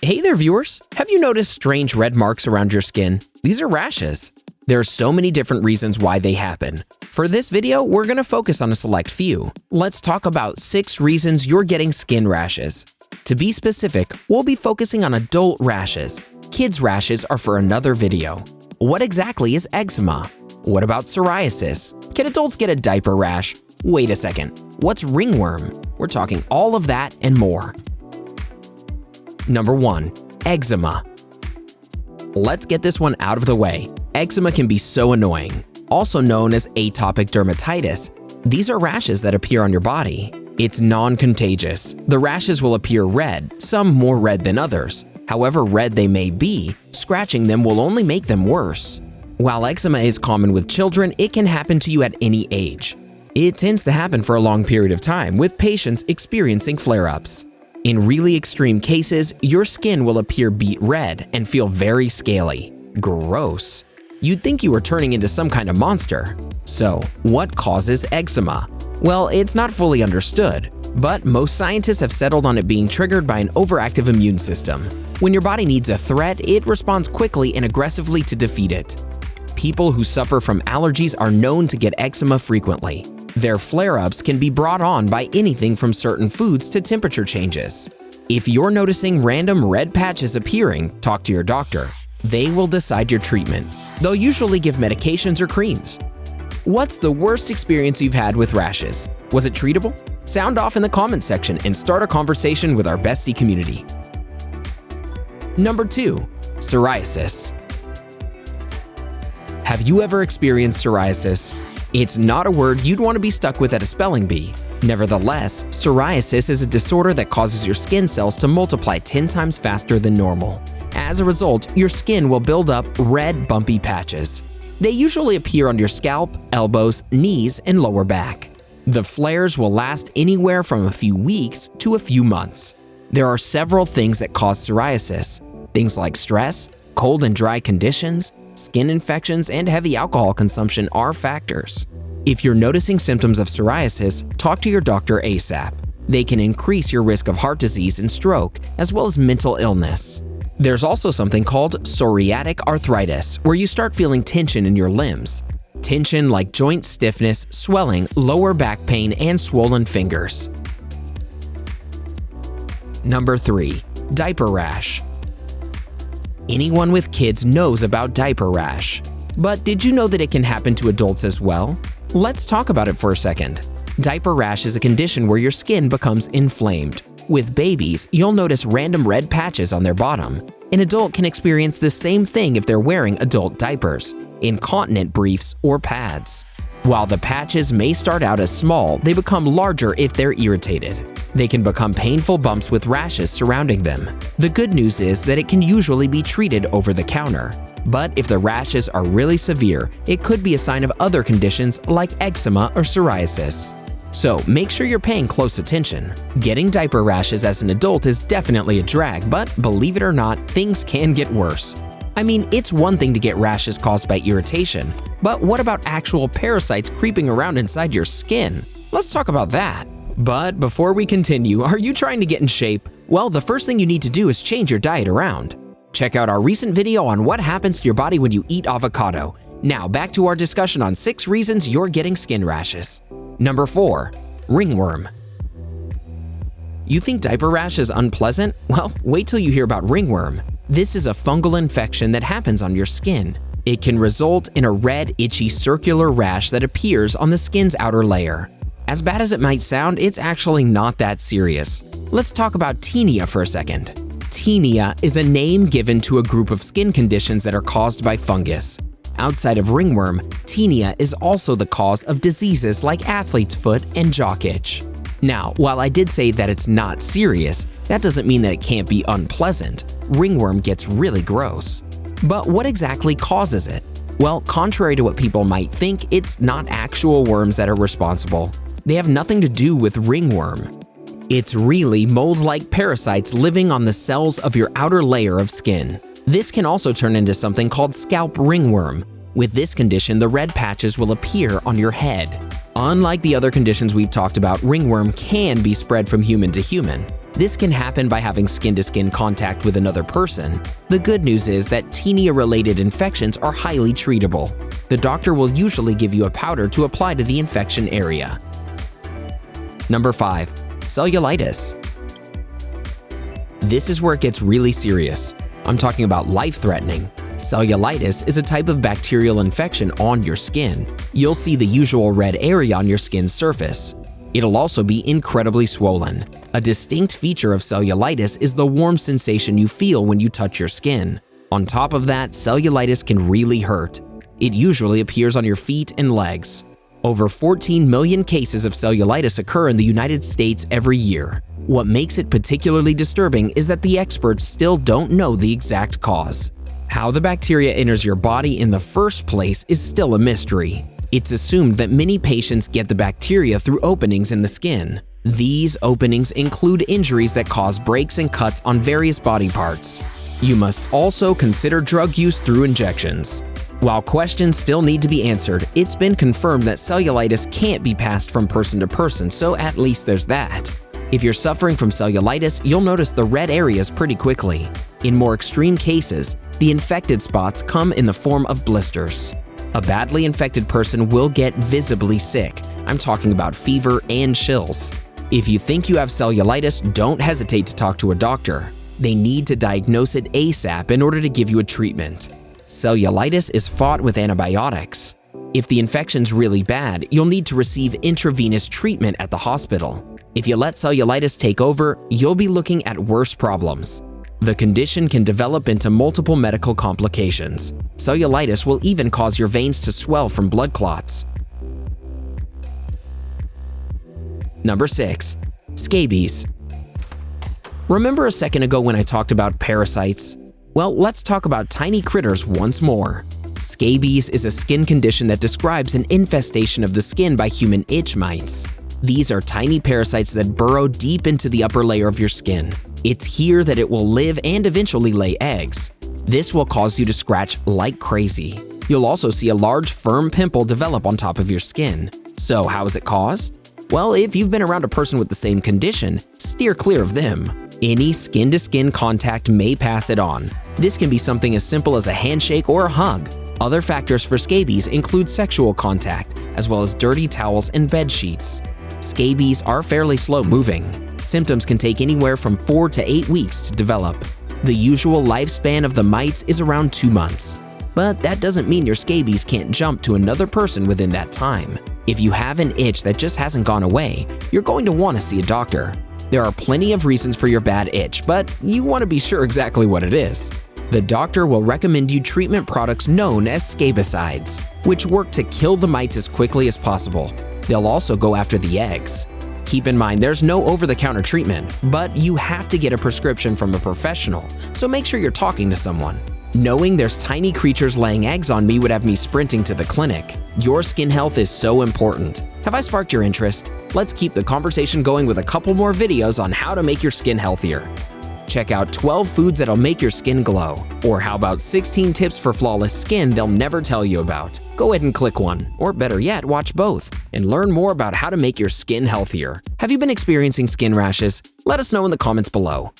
Hey there viewers! Have you noticed strange red marks around your skin? These are rashes. There are so many different reasons why they happen. For this video, we're going to focus on a select few. Let's talk about 6 reasons you're getting skin rashes. To be specific, we'll be focusing on adult rashes. Kids' rashes are for another video. What exactly is eczema? What about psoriasis? Can adults get a diaper rash? Wait a second, what's ringworm? We're talking all of that and more. Number 1. Eczema. Let's get this one out of the way. Eczema can be so annoying. Also known as atopic dermatitis, these are rashes that appear on your body. It's non-contagious. The rashes will appear red, some more red than others. However red they may be, scratching them will only make them worse. While eczema is common with children, it can happen to you at any age. It tends to happen for a long period of time, with patients experiencing flare-ups. In really extreme cases, your skin will appear beet red and feel very scaly. Gross. You'd think you were turning into some kind of monster. So, what causes eczema? Well, it's not fully understood, but most scientists have settled on it being triggered by an overactive immune system. When your body needs a threat, it responds quickly and aggressively to defeat it. People who suffer from allergies are known to get eczema frequently. Their flare-ups can be brought on by anything from certain foods to temperature changes. If you're noticing random red patches appearing, talk to your doctor. They will decide your treatment. They'll usually give medications or creams. What's the worst experience you've had with rashes? Was it treatable? Sound off in the comments section and start a conversation with our Bestie community. Number 2. Psoriasis. Have you ever experienced psoriasis? It's not a word you'd want to be stuck with at a spelling bee. Nevertheless, psoriasis is a disorder that causes your skin cells to multiply 10 times faster than normal. As a result, your skin will build up red, bumpy patches. They usually appear on your scalp, elbows, knees, and lower back. The flares will last anywhere from a few weeks to a few months. There are several things that cause psoriasis. Things like stress, cold and dry conditions, skin infections, and heavy alcohol consumption are factors. If you're noticing symptoms of psoriasis, talk to your doctor ASAP. They can increase your risk of heart disease and stroke, as well as mental illness. There's also something called psoriatic arthritis, where you start feeling tension in your limbs. Tension like joint stiffness, swelling, lower back pain, and swollen fingers. Number 3. Diaper rash. Anyone with kids knows about diaper rash. But did you know that it can happen to adults as well? Let's talk about it for a second. Diaper rash is a condition where your skin becomes inflamed. With babies, you'll notice random red patches on their bottom. An adult can experience the same thing if they're wearing adult diapers, incontinent briefs, or pads. While the patches may start out as small, they become larger if they're irritated. They can become painful bumps with rashes surrounding them. The good news is that it can usually be treated over the counter. But if the rashes are really severe, it could be a sign of other conditions like eczema or psoriasis. So make sure you're paying close attention. Getting diaper rashes as an adult is definitely a drag, but believe it or not, things can get worse. I mean, it's one thing to get rashes caused by irritation, but what about actual parasites creeping around inside your skin? Let's talk about that. But before we continue, are you trying to get in shape? Well, the first thing you need to do is change your diet around. Check out our recent video on what happens to your body when you eat avocado. Now back to our discussion on 6 reasons you're getting skin rashes. Number 4. Ringworm. You think diaper rash is unpleasant? Well, wait till you hear about ringworm. This is a fungal infection that happens on your skin. It can result in a red, itchy, circular rash that appears on the skin's outer layer. As bad as it might sound, it's actually not that serious. Let's talk about tinea for a second. Tinea is a name given to a group of skin conditions that are caused by fungus. Outside of ringworm, tinea is also the cause of diseases like athlete's foot and jock itch. Now, while I did say that it's not serious, that doesn't mean that it can't be unpleasant. Ringworm gets really gross. But what exactly causes it? Well, contrary to what people might think, it's not actual worms that are responsible. They have nothing to do with ringworm. It's really mold-like parasites living on the cells of your outer layer of skin. This can also turn into something called scalp ringworm. With this condition, the red patches will appear on your head. Unlike the other conditions we've talked about, ringworm can be spread from human to human. This can happen by having skin-to-skin contact with another person. The good news is that tinea-related infections are highly treatable. The doctor will usually give you a powder to apply to the infection area. Number 5. Cellulitis. This is where it gets really serious. I'm talking about life-threatening. Cellulitis is a type of bacterial infection on your skin. You'll see the usual red area on your skin's surface. It'll also be incredibly swollen. A distinct feature of cellulitis is the warm sensation you feel when you touch your skin. On top of that, cellulitis can really hurt. It usually appears on your feet and legs. Over 14 million cases of cellulitis occur in the United States every year. What makes it particularly disturbing is that the experts still don't know the exact cause. How the bacteria enters your body in the first place is still a mystery. It's assumed that many patients get the bacteria through openings in the skin. These openings include injuries that cause breaks and cuts on various body parts. You must also consider drug use through injections. While questions still need to be answered, it's been confirmed that cellulitis can't be passed from person to person, so at least there's that. If you're suffering from cellulitis, you'll notice the red areas pretty quickly. In more extreme cases, the infected spots come in the form of blisters. A badly infected person will get visibly sick. I'm talking about fever and chills. If you think you have cellulitis, don't hesitate to talk to a doctor. They need to diagnose it ASAP in order to give you a treatment. Cellulitis is fought with antibiotics. If the infection's really bad, you'll need to receive intravenous treatment at the hospital. If you let cellulitis take over, you'll be looking at worse problems. The condition can develop into multiple medical complications. Cellulitis will even cause your veins to swell from blood clots. Number 6. Scabies. Remember a second ago when I talked about parasites? Well, let's talk about tiny critters once more. Scabies is a skin condition that describes an infestation of the skin by human itch mites. These are tiny parasites that burrow deep into the upper layer of your skin. It's here that it will live and eventually lay eggs. This will cause you to scratch like crazy. You'll also see a large, firm pimple develop on top of your skin. So how is it caused? Well, if you've been around a person with the same condition, steer clear of them. Any skin-to-skin contact may pass it on. This can be something as simple as a handshake or a hug. Other factors for scabies include sexual contact, as well as dirty towels and bed sheets. Scabies are fairly slow-moving. Symptoms can take anywhere from 4 to 8 weeks to develop. The usual lifespan of the mites is around 2 months. But that doesn't mean your scabies can't jump to another person within that time. If you have an itch that just hasn't gone away, you're going to want to see a doctor. There are plenty of reasons for your bad itch, but you want to be sure exactly what it is. The doctor will recommend you treatment products known as scabicides, which work to kill the mites as quickly as possible. They'll also go after the eggs. Keep in mind, there's no over-the-counter treatment, but you have to get a prescription from a professional, so make sure you're talking to someone. Knowing there's tiny creatures laying eggs on me would have me sprinting to the clinic. Your skin health is so important. Have I sparked your interest? Let's keep the conversation going with a couple more videos on how to make your skin healthier. Check out 12 foods that'll make your skin glow. Or how about 16 tips for flawless skin they'll never tell you about? Go ahead and click one, or better yet, watch both, and learn more about how to make your skin healthier. Have you been experiencing skin rashes? Let us know in the comments below.